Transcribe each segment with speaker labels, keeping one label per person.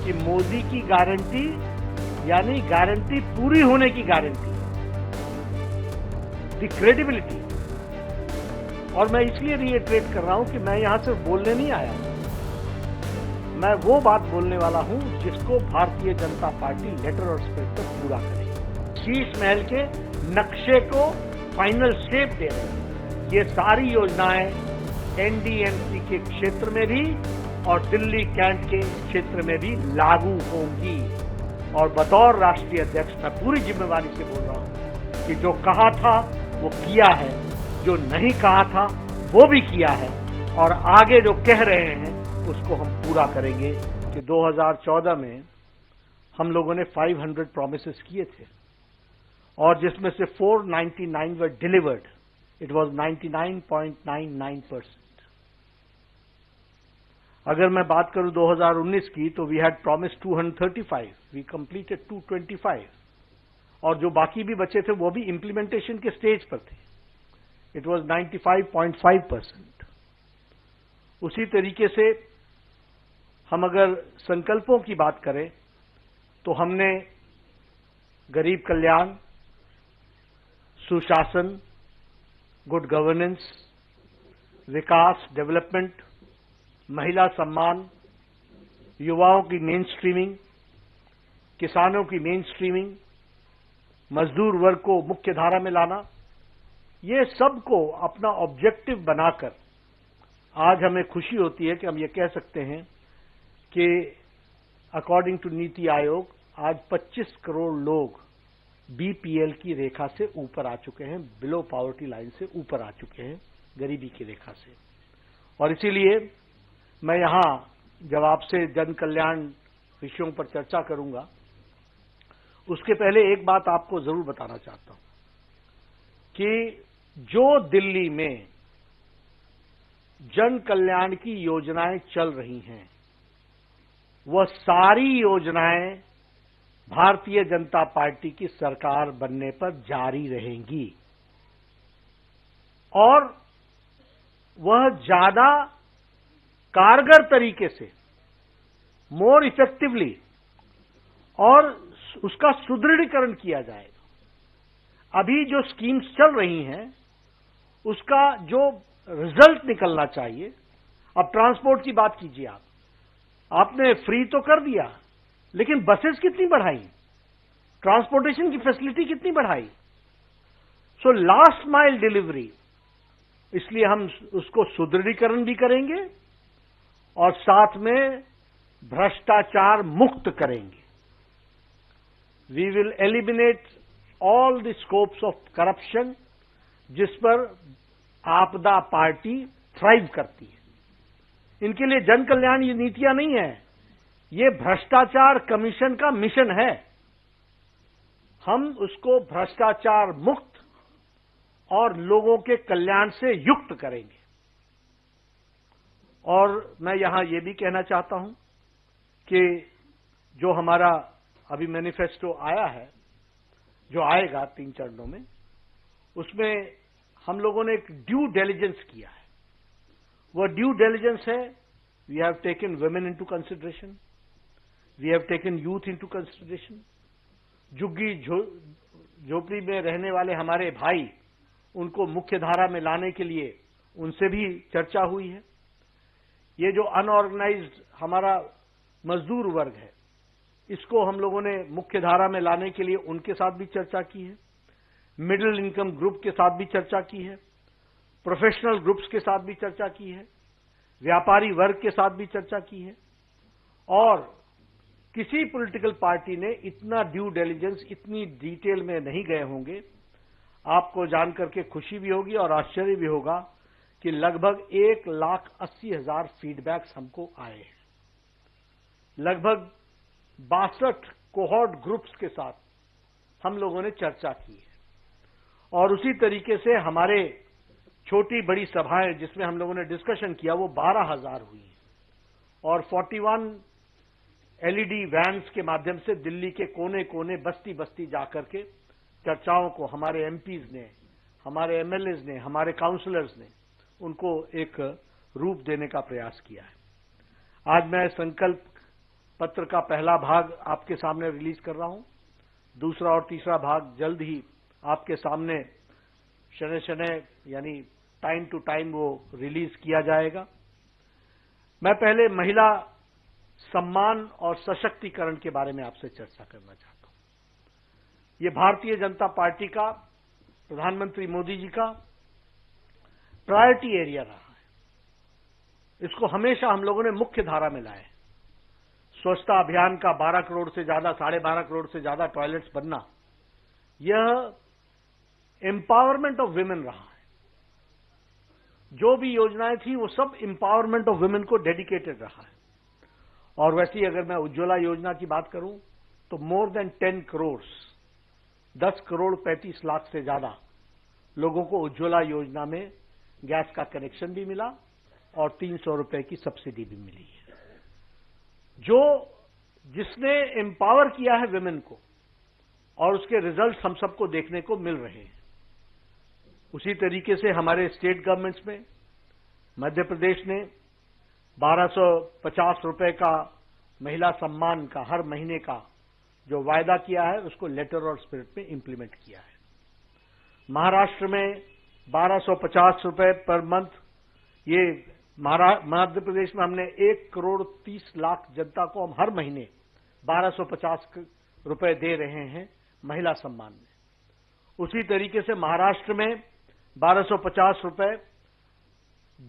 Speaker 1: कि मोदी की गारंटी यानी गारंटी पूरी होने की गारंटी, द क्रेडिबिलिटी। और मैं इसलिए रिएट्रेट कर रहा हूं कि मैं यहां सिर्फ बोलने नहीं आया हूं, मैं वो बात बोलने वाला हूं जिसको भारतीय जनता पार्टी लेटर और स्पिरिट पर पूरा करेगी। शीश महल के नक्शे को फाइनल शेप दे रहे हैं। ये सारी योजनाएं एनडीएमसी के क्षेत्र में भी और दिल्ली कैंट के क्षेत्र में भी लागू होंगी। और बतौर राष्ट्रीय अध्यक्ष मैं पूरी जिम्मेवारी से बोल रहा हूं कि जो कहा था वो किया है, जो नहीं कहा था वो भी किया है, और आगे जो कह रहे हैं उसको हम पूरा करेंगे। कि 2014 में हम लोगों ने 500 प्रॉमिसेस किए थे और जिसमें से 499 वर डिलीवर्ड। It was 99.99%। अगर मैं बात करूं 2019 की तो we had promise 235, we completed 225, और जो बाकी भी बचे थे वो भी इंप्लीमेंटेशन के स्टेज पर थे। It was 95.5%। उसी तरीके से हम अगर संकल्पों की बात करें तो हमने गरीब कल्याण, सुशासन, गुड गवर्नेंस, विकास, डेवलपमेंट, महिला सम्मान, युवाओं की मेन स्ट्रीमिंग, किसानों की मेन स्ट्रीमिंग, मजदूर वर्ग को मुख्य धारा में लाना, ये सबको अपना ऑब्जेक्टिव बनाकर आज हमें खुशी होती है कि हम ये कह सकते हैं कि अकॉर्डिंग टू नीति आयोग आज 25 करोड़ लोग बीपीएल की रेखा से ऊपर आ चुके हैं, बिलो पॉवर्टी लाइन से ऊपर आ चुके हैं, गरीबी की रेखा से। और इसीलिए मैं यहां जब आपसे जन कल्याण विषयों पर चर्चा करूंगा उसके पहले एक बात आपको जरूर बताना चाहता हूं कि जो दिल्ली में जन कल्याण की योजनाएं चल रही हैं वह सारी योजनाएं भारतीय जनता पार्टी की सरकार बनने पर जारी रहेंगी, और वह ज्यादा कारगर तरीके से, मोर इफेक्टिवली, और उसका सुदृढ़ीकरण किया जाएगा। अभी जो स्कीम्स चल रही हैं उसका जो रिजल्ट निकलना चाहिए, अब ट्रांसपोर्ट की बात कीजिए, आपने फ्री तो कर दिया लेकिन बसेस कितनी बढ़ाई, ट्रांसपोर्टेशन की फैसिलिटी कितनी बढ़ाई। सो लास्ट माइल डिलीवरी, इसलिए हम उसको सुदृढ़ीकरण भी करेंगे और साथ में भ्रष्टाचार मुक्त करेंगे। We will eliminate all the scopes of corruption जिस पर आपदा पार्टी थ्राइव करती है। इनके लिए जन कल्याण ये नीतियां नहीं है, ये भ्रष्टाचार कमीशन का मिशन है। हम उसको भ्रष्टाचार मुक्त और लोगों के कल्याण से युक्त करेंगे। और मैं यहां यह भी कहना चाहता हूं कि जो हमारा अभी मैनिफेस्टो आया है, जो आएगा 3 चरणों में, उसमें हम लोगों ने एक ड्यू डिलिजेंस किया है। वह ड्यू डिलिजेंस है, we have taken women into consideration, we have taken youth into consideration. झुग्गी झोपड़ी में रहने वाले हमारे भाई, उनको मुख्य धारा में लाने के लिए उनसे भी चर्चा हुई है। ये जो अनऑर्गेनाइज्ड हमारा मजदूर वर्ग है, इसको हम लोगों ने मुख्य धारा में लाने के लिए उनके साथ भी चर्चा की है। मिडिल इनकम ग्रुप के साथ भी चर्चा की है, प्रोफेशनल ग्रुप्स के साथ भी चर्चा की है, व्यापारी वर्ग के साथ भी चर्चा की है। और किसी पॉलिटिकल पार्टी ने इतना ड्यू डिलिजेंस, इतनी डिटेल में नहीं गए होंगे। आपको जानकर के खुशी भी होगी और आश्चर्य भी होगा कि लगभग 1,80,000 फीडबैक्स हमको आए हैं। लगभग 62 कोहॉर्ट ग्रुप्स के साथ हम लोगों ने चर्चा की है। और उसी तरीके से हमारे छोटी बड़ी सभाएं जिसमें हम लोगों ने डिस्कशन किया वो 12,000 हुई हैं। और 41 एलईडी वैन्स के माध्यम से दिल्ली के कोने कोने, बस्ती बस्ती जाकर के चर्चाओं को हमारे एमपीज ने, हमारे एमएलएज ने, हमारे काउंसलर्स ने उनको एक रूप देने का प्रयास किया है। आज मैं संकल्प पत्र का पहला भाग आपके सामने रिलीज कर रहा हूं। दूसरा और तीसरा भाग जल्द ही आपके सामने शनय यानी टाइम टू टाइम वो रिलीज किया जाएगा। मैं पहले महिला सम्मान और सशक्तिकरण के बारे में आपसे चर्चा करना चाहता हूं। ये भारतीय जनता पार्टी का, प्रधानमंत्री मोदी जी का प्रायोरिटी एरिया रहा है। इसको हमेशा हम लोगों ने मुख्य धारा में लाया है। स्वच्छता अभियान का 12 करोड़ से ज्यादा, 12.5 करोड़ से ज्यादा टॉयलेट्स बनना, यह एम्पावरमेंट ऑफ विमेन रहा है। जो भी योजनाएं थी वो सब एम्पावरमेंट ऑफ विमेन को डेडिकेटेड रहा है। और वैसे ही अगर मैं उज्ज्वला योजना की बात करूं तो मोर देन 10 करोड़, 10 करोड़ 35 लाख से ज्यादा लोगों को उज्ज्वला योजना में गैस का कनेक्शन भी मिला और 300 रुपए की सब्सिडी भी मिली है। जिसने एम्पावर किया है विमेन को और उसके रिजल्ट्स हम सबको देखने को मिल रहे हैं। उसी तरीके से हमारे स्टेट गवर्नमेंट्स में मध्य प्रदेश ने 1250 रुपए का महिला सम्मान का हर महीने का जो वायदा किया है उसको लेटर और स्पिरिट में इंप्लीमेंट किया है। महाराष्ट्र में 1250 रुपए पर मंथ, ये मध्य प्रदेश में हमने 1 करोड़ 30 लाख जनता को हम हर महीने 1250 रुपए दे रहे हैं महिला सम्मान में। उसी तरीके से महाराष्ट्र में 1250 रुपए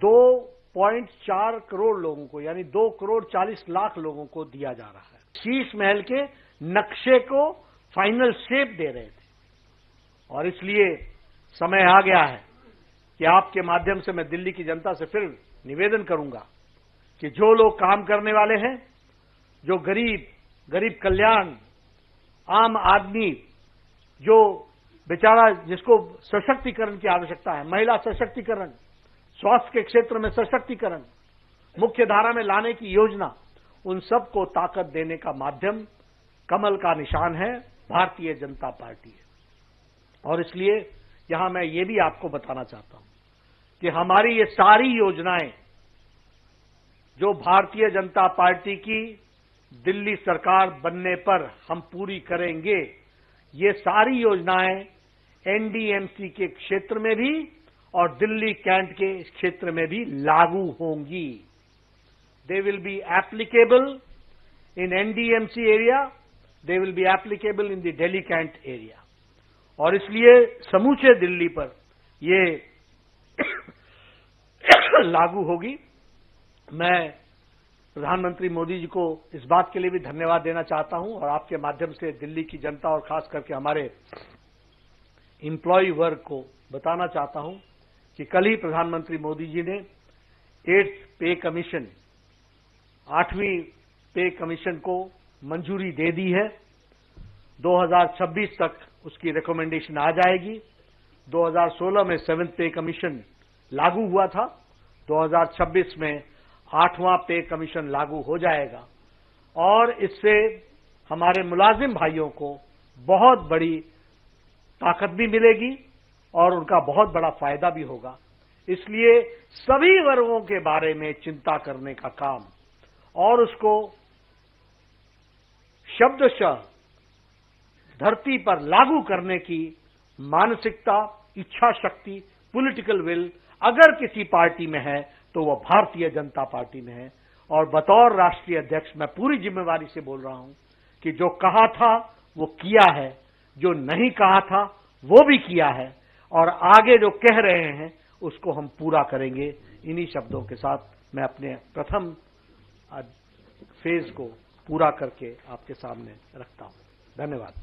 Speaker 1: 2.4 करोड़ लोगों को, यानी 2 करोड़ 40 लाख लोगों को दिया जा रहा है। शीश महल के नक्शे को फाइनल शेप दे रहे थे और इसलिए समय आ गया है कि आपके माध्यम से मैं दिल्ली की जनता से फिर निवेदन करूंगा कि जो लोग काम करने वाले हैं, जो गरीब कल्याण, आम आदमी, जो बेचारा जिसको सशक्तिकरण की आवश्यकता है, महिला सशक्तिकरण, स्वास्थ्य के क्षेत्र में सशक्तिकरण, मुख्य धारा में लाने की योजना, उन सबको ताकत देने का माध्यम कमल का निशान है, भारतीय जनता पार्टी है। और इसलिए यहां मैं ये भी आपको बताना चाहता हूं कि हमारी ये सारी योजनाएं जो भारतीय जनता पार्टी की दिल्ली सरकार बनने पर हम पूरी करेंगे, ये सारी योजनाएं एनडीएमसी के क्षेत्र में भी और दिल्ली कैंट के क्षेत्र में भी लागू होंगी। They will be applicable in NDMC area, they will be applicable in the Delhi cantt area. और इसलिए समूचे दिल्ली पर ये लागू होगी। मैं प्रधानमंत्री मोदी जी को इस बात के लिए भी धन्यवाद देना चाहता हूं और आपके माध्यम से दिल्ली की जनता और खास करके हमारे एम्प्लॉय वर्ग को बताना चाहता हूं कि कल ही प्रधानमंत्री मोदी जी ने 8th पे कमीशन, 8वीं पे कमीशन को मंजूरी दे दी है। 2026 तक उसकी रिकमेंडेशन आ जाएगी। 2016 में 7th पे कमीशन लागू हुआ था, 2026 में 8वां पे कमीशन लागू हो जाएगा और इससे हमारे मुलाजिम भाइयों को बहुत बड़ी ताकत भी मिलेगी और उनका बहुत बड़ा फायदा भी होगा। इसलिए सभी वर्गों के बारे में चिंता करने का काम और उसको शब्दशः धरती पर लागू करने की मानसिकता, इच्छा शक्ति, पॉलिटिकल विल अगर किसी पार्टी में है तो वह भारतीय जनता पार्टी में है। और बतौर राष्ट्रीय अध्यक्ष मैं पूरी जिम्मेवारी से बोल रहा हूं कि जो कहा था वो किया है, जो नहीं कहा था वो भी किया है और आगे जो कह रहे हैं उसको हम पूरा करेंगे। इन्हीं शब्दों के साथ मैं अपने प्रथम फेज को पूरा करके आपके सामने रखता हूं। धन्यवाद।